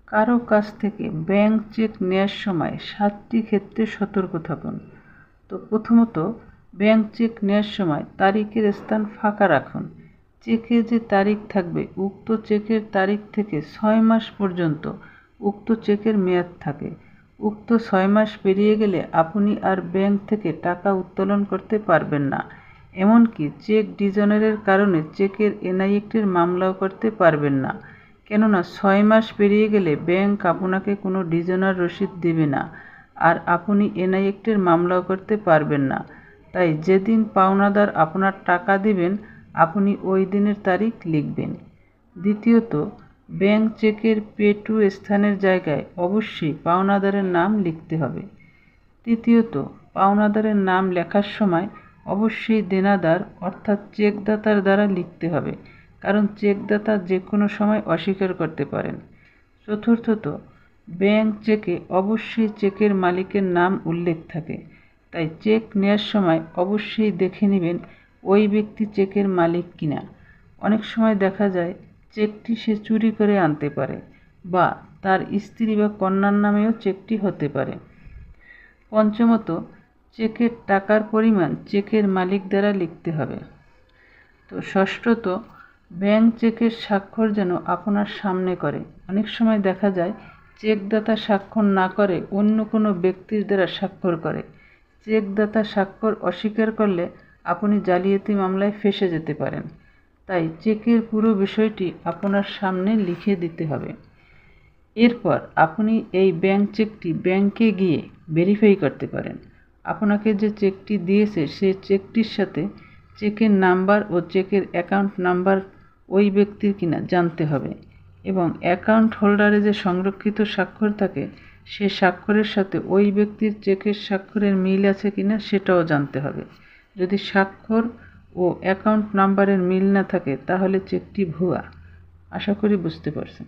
কারো কাছ থেকে ব্যাংক চেক নেওয়ার সময় 7টি ক্ষেত্রে সতর্ক থাকুন। তো প্রথমত, ব্যাংক চেক নেওয়ার সময় তারিখের স্থান ফাঁকা রাখুন। চেকে যে তারিখ থাকবে উক্ত চেকের তারিখ থেকে 6 মাস পর্যন্ত উক্ত চেকের মেয়াদ থাকে। উক্ত 6 মাস পেরিয়ে গেলে আপনি আর ব্যাংক থেকে টাকা উত্তোলন করতে পারবেন না। এমনকি চেক ডিজনারের কারণে চেকের এনআইএক্টের মামলাও করতে পারবেন না, কেননা 6 মাস পেরিয়ে গেলে ব্যাংক আপনাকে কোনো ডিজনার রসিদ দেবে না, আর আপনি এনআইএক্টের মামলাও করতে পারবেন না। তাই যেদিন পাওনাদার আপনার টাকা দিবেন আপনি ওই দিনের তারিখ লিখবেন। দ্বিতীয়ত, ব্যাংক চেকের পে টু স্থানের জায়গায় অবশ্যই পাওনাদারের নাম লিখতে হবে। তৃতীয়ত, পাওনাদারের নাম লেখার সময় অবশ্যই দেনাদার অর্থাৎ চেকদাতার দ্বারা লিখতে হবে, কারণ চেকদাতা যে কোনো সময় অস্বীকার করতে পারেন। চতুর্থত, ব্যাংক চেকে অবশ্যই চেকের মালিকের নাম উল্লেখ থাকে, তাই চেক নেওয়ার সময় অবশ্যই দেখে নেবেন ওই ব্যক্তি চেকের মালিক কিনা। অনেক সময় দেখা যায় চেকটি সে চুরি করে আনতে পারে, বা তার স্ত্রী বা কন্যার নামেও চেকটি হতে পারে। পঞ্চমত, চেকের টাকার পরিমাণ চেকের মালিক দ্বারা লিখতে হবে। তো ষষ্ঠত, ব্যাংক চেকের স্বাক্ষর যেন আপনার সামনে করে। অনেক সময় দেখা যায় চেকদাতা স্বাক্ষর না করে অন্য কোনো ব্যক্তির দ্বারা স্বাক্ষর করে। চেকদাতা স্বাক্ষর অস্বীকার করলে আপনি জালিয়াতি মামলায় ফেঁসে যেতে পারেন। তাই চেকের পুরো বিষয়টি আপনার সামনে লিখে দিতে হবে। এরপর আপনি এই ব্যাংক চেকটি ব্যাংকে গিয়ে ভেরিফাই করতে পারেন। আপনাকে যে চেকটি দিয়েছে সে চেকটির সাথে চেকের নাম্বার ও চেকের অ্যাকাউন্ট নাম্বার ওই ব্যক্তির কিনা জানতে হবে, এবং অ্যাকাউন্ট হোল্ডারে যে সংরক্ষিত স্বাক্ষর থাকে সে স্বাক্ষরের সাথে ওই ব্যক্তির চেকের স্বাক্ষরের মিল আছে কিনা সেটাও জানতে হবে। যদি স্বাক্ষর ও অ্যাকাউন্ট নাম্বারের মিল না থাকে তাহলে চেকটি ভুয়া। আশা করি বুঝতে পারছেন।